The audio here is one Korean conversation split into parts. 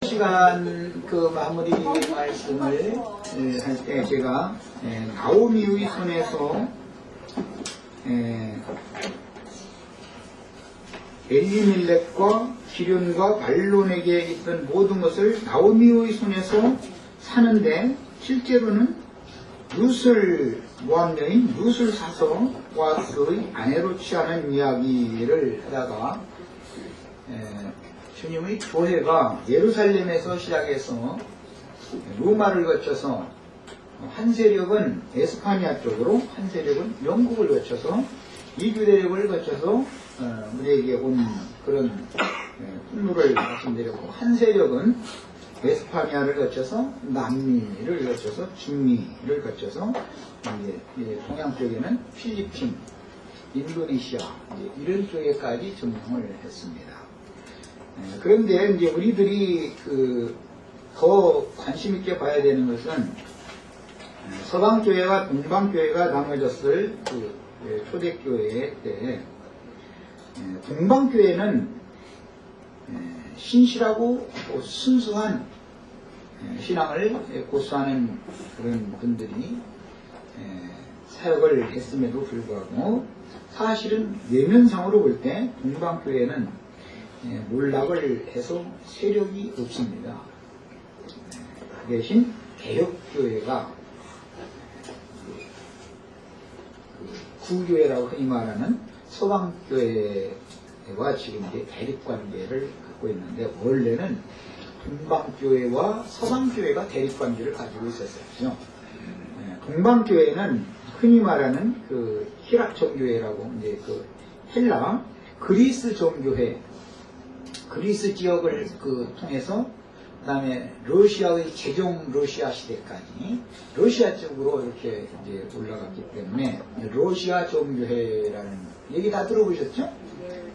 시간 그 마무리 말씀을 할 때 제가 나오미의 손에서 엘리멜렉과 기륜과 말론에게 있던 모든 것을 나오미의 손에서 사는데 실제로는 룻을 모함 여인 룻을 사서 보아스의 아내로 취하는 이야기를 하다가 주님의 교회가 예루살렘에서 시작해서 로마를 거쳐서 한 세력은 에스파니아 쪽으로 한 세력은 영국을 거쳐서 이주 대륙을 거쳐서 우리에게 온 그런 풍물을 말씀드렸고, 한 세력은 에스파니아를 거쳐서 남미를 거쳐서 중미를 거쳐서 이제 동양 쪽에는 필리핀, 인도네시아 이런 쪽에까지 점령을 했습니다. 그런데 이제 우리들이 더 관심 있게 봐야 되는 것은 서방교회와 동방교회가 나눠졌을 초대교회 때 동방교회는 신실하고 순수한 신앙을 고수하는 그런 분들이 사역을 했음에도 불구하고 사실은 내면상으로 볼 때 동방교회는 몰락을 해서 세력이 없습니다. 그 대신 개혁교회가 구교회라고 흔히 말하는 서방교회와 지금 이제 대립관계를 갖고 있는데, 원래는 동방교회와 서방교회가 대립관계를 가지고 있었어요. 동방교회는 흔히 말하는 히랍 정교회라고 이제 헬라 그리스 정교회, 그리스 지역을 통해서 그 다음에 러시아의 제종 러시아 시대까지 러시아 쪽으로 이렇게 이제 올라갔기 때문에 러시아 정교회라는 얘기 다 들어보셨죠?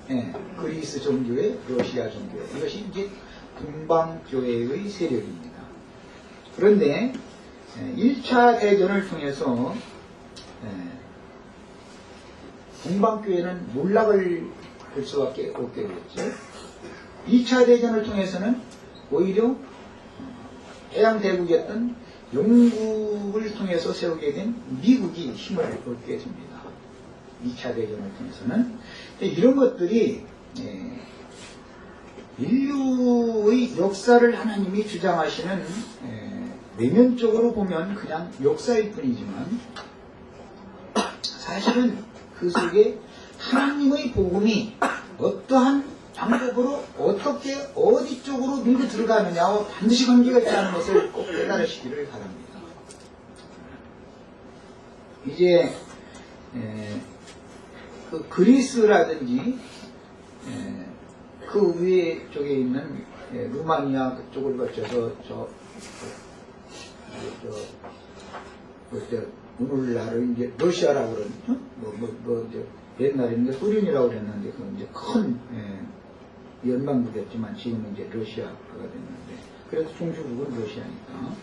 네, 그리스 정교회, 러시아 정교회, 이것이 이제 동방교회의 세력입니다. 그런데 1차 대전을 통해서 동방교회는 몰락을 할 수밖에 없게 되었죠. 2차 대전을 통해서는 오히려 해양대국이었던 영국을 통해서 세우게 된 미국이 힘을 얻게 됩니다. 2차 대전을 통해서는. 이런 것들이 인류의 역사를 하나님이 주장하시는 내면적으로 보면 그냥 역사일 뿐이지만 사실은 그 속에 하나님의 복음이 어떠한 방법으로 어떻게 어디 쪽으로 밀고 들어가느냐와 반드시 관계가 있다는 것을 꼭 깨달으시기를 바랍니다. 이제 그리스라든지 그 위에 쪽에 있는 루마니아 그쪽을 거쳐서 오늘날은 이제 러시아라고 그러죠. 옛날에는 이제 소련이라고 그랬는데 그건 이제 큰 연방국이었지만 지금은 이제 러시아가 됐는데, 그래도 종주국은 러시아니까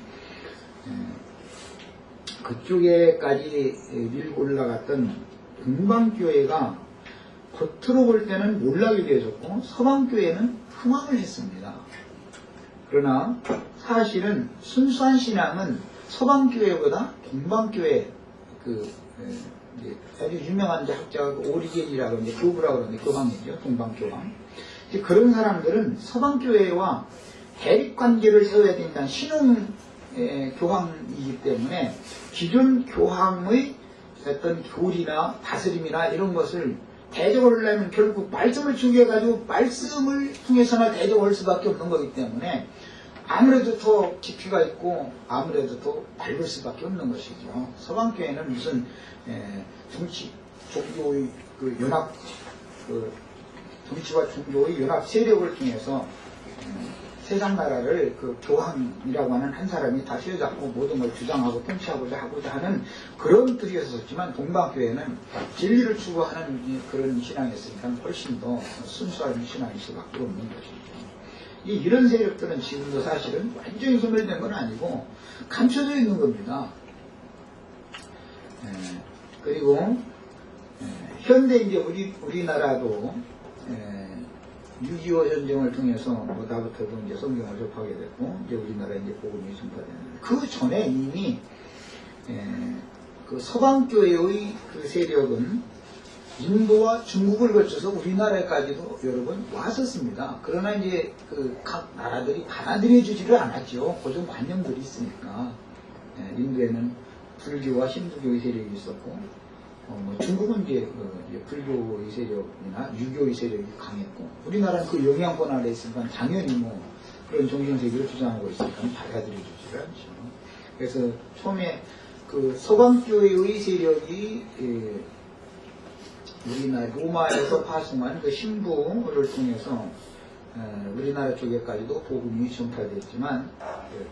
그쪽에까지 밀고 올라갔던 동방교회가 겉으로 볼 때는 몰락이 되어졌고 서방교회는 흥황을 했습니다. 그러나 사실은 순수한 신앙은 서방교회보다 동방교회 아주 유명한 학자가 오리겐이라고 이제 교부라고 그러는데 교황이죠. 동방교황. 이제 그런 사람들은 서방교회와 대립관계를 세워야 된다는 신흥 교황이기 때문에 기존 교황의 어떤 교리나 다스림이나 이런 것을 대적을 하려면 결국 말씀을 중요해가지고 말씀을 통해서나 대적을 할 수밖에 없는 거기 때문에 아무래도 더 깊이가 있고 아무래도 더 밝을 수밖에 없는 것이죠. 서방교회는 무슨 정치, 종교의 연합, 정치와 종교의 연합 세력을 통해서 세상 나라를 교황이라고 하는 한 사람이 다 휘어잡고 모든 걸 주장하고 통치하고자 하는 그런 뜻이었었지만, 동방교회는 진리를 추구하는 그런 신앙이었으니까 훨씬 더 순수한 신앙일 수밖에 없는 것이죠. 이런 세력들은 지금도 사실은 완전히 소멸된 건 아니고 감춰져 있는 겁니다. 그리고 현대 이제 우리나라도 6.25 전쟁을 통해서 뭐 나부터도 이제 성경을 접하게 됐고 이제 우리나라에 이제 복음이 전파되는 그 전에 이미 그 서방교회의 그 세력은 인도와 중국을 거쳐서 우리나라까지도 여러 번 왔었습니다. 그러나 이제 그 각 나라들이 받아들여 주지를 않았죠. 고정 관념들이 있으니까. 인도에는 불교와 힌두교의 세력이 있었고, 뭐 중국은 이제 불교의 세력이나 유교의 세력이 강했고, 우리나라는 그 영향권 아래 있으니까 당연히 뭐 그런 종신세계를 주장하고 있으니까 받아들여 주지를 않죠. 그래서 처음에 그 서방교회의 세력이 우리나라 로마에서 파송한 그 신부를 통해서 우리나라 쪽에까지도 복음이 전파됐지만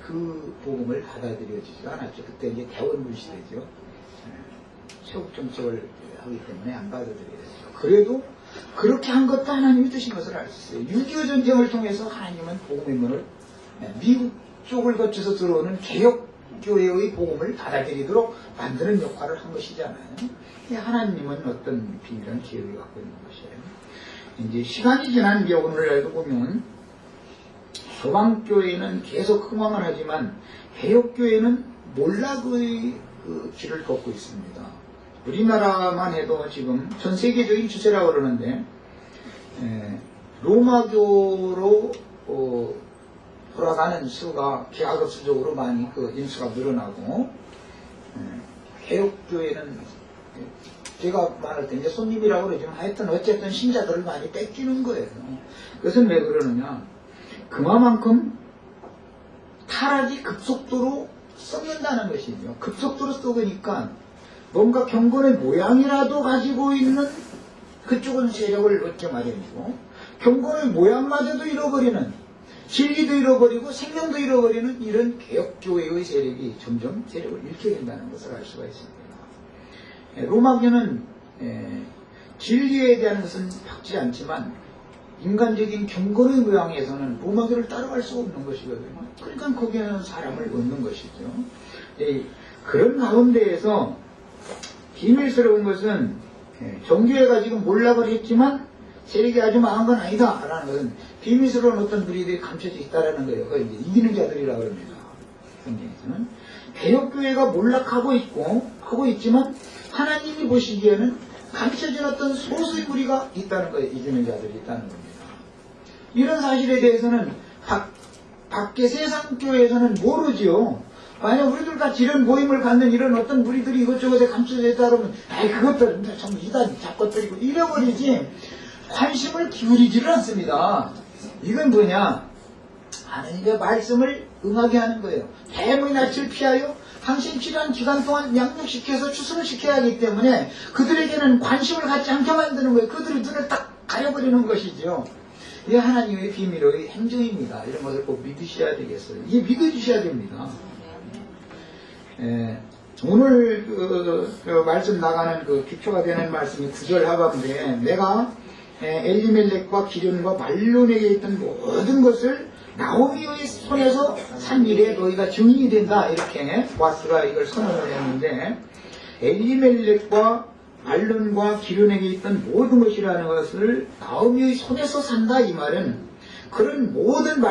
그 복음을 받아들여지지가 않았죠. 그때 이제 대원군 시대죠. 세국 정책을 하기 때문에 안 받아들여야 됐죠. 그래도 그렇게 한 것도 하나님이 뜻인 것을 알 수 있어요. 6.25 전쟁을 통해서 하나님은 복음의 문을 미국 쪽을 거쳐서 들어오는 개혁교회의 복음을 받아들이도록 만드는 역할을 한 것이잖아요. 하나님은 어떤 비밀한 계획을 갖고 있는 것이에요. 이제 시간이 지난 이제 오늘날도 보면 서방교회는 계속 흥왕을 하지만 개혁교회는 몰락의 그 길을 걷고 있습니다. 우리나라만 해도 지금 전 세계적인 추세라고 그러는데 로마교로 돌아가는 수가 기하급수적으로 많이 그 인수가 늘어나고 개혁교회는 제가 말할 때 이제 손님이라고 그러지만 하여튼 어쨌든 신자들을 많이 뺏기는 거예요. 그것은 왜 그러느냐. 그만큼 타락이 급속도로 썩는다는 것이죠. 급속도로 썩으니까 뭔가 경건의 모양이라도 가지고 있는 그쪽은 세력을 얻게 마련이고 경건의 모양마저도 잃어버리는 진리도 잃어버리고 생명도 잃어버리는 이런 개혁교회의 세력이 점점 세력을 잃게 된다는 것을 알 수가 있습니다. 로마교는 진리에 대한 것은 박지 않지만 인간적인 경건의 모양에서는 로마교를 따라갈 수가 없는 것이거든요. 그러니까 거기에는 사람을 얻는 것이죠. 그런 가운데에서 비밀스러운 것은 정교회가 지금 몰락을 했지만 세력이 아주 망한 건 아니다 라는 것은 비밀스러운 어떤 무리들이 감춰져 있다라는 거예요. 그걸 이제 이기는 자들이라고 합니다. 성경에서는 개혁교회가 몰락하고 있고 하고 있지만 하나님이 보시기에는 감춰진 어떤 소수의 무리가 있다는 거예요. 이기는 자들이 있다는 겁니다. 이런 사실에 대해서는 밖에 세상 교회에서는 모르죠. 만약 우리들 같이 이런 모임을 갖는 이런 어떤 무리들이 이것저것에 감춰져 있다 그러면 그것들은 전부 이단 잡것들이고 잃어버리지 관심을 기울이지를 않습니다. 이건 뭐냐? 하나님의 말씀을 응하게 하는 거예요. 대문의 낯을 피하여 당신 필요한 기간 동안 양육시켜서 추수를 시켜야 하기 때문에 그들에게는 관심을 갖지 않게 만드는 거예요. 그들의 눈을 딱 가려버리는 것이죠. 이게 하나님의 비밀의 행정입니다. 이런 것을 꼭 믿으셔야 되겠어요. 이게 믿어주셔야 됩니다. 오늘 그 말씀 나가는 그 기초가 되는 말씀이 9절 하반부에 내가 엘리멜렉과 기련과 말론에게 있던 모든 것을 나오미의 손에서 산 일에 너희가 증인이 된다. 이렇게 보아스가 이걸 선언을 했는데 엘리멜렉과 말론과 기련에게 있던 모든 것이라는 것을 나오미의 손에서 산다. 이 말은 그런 모든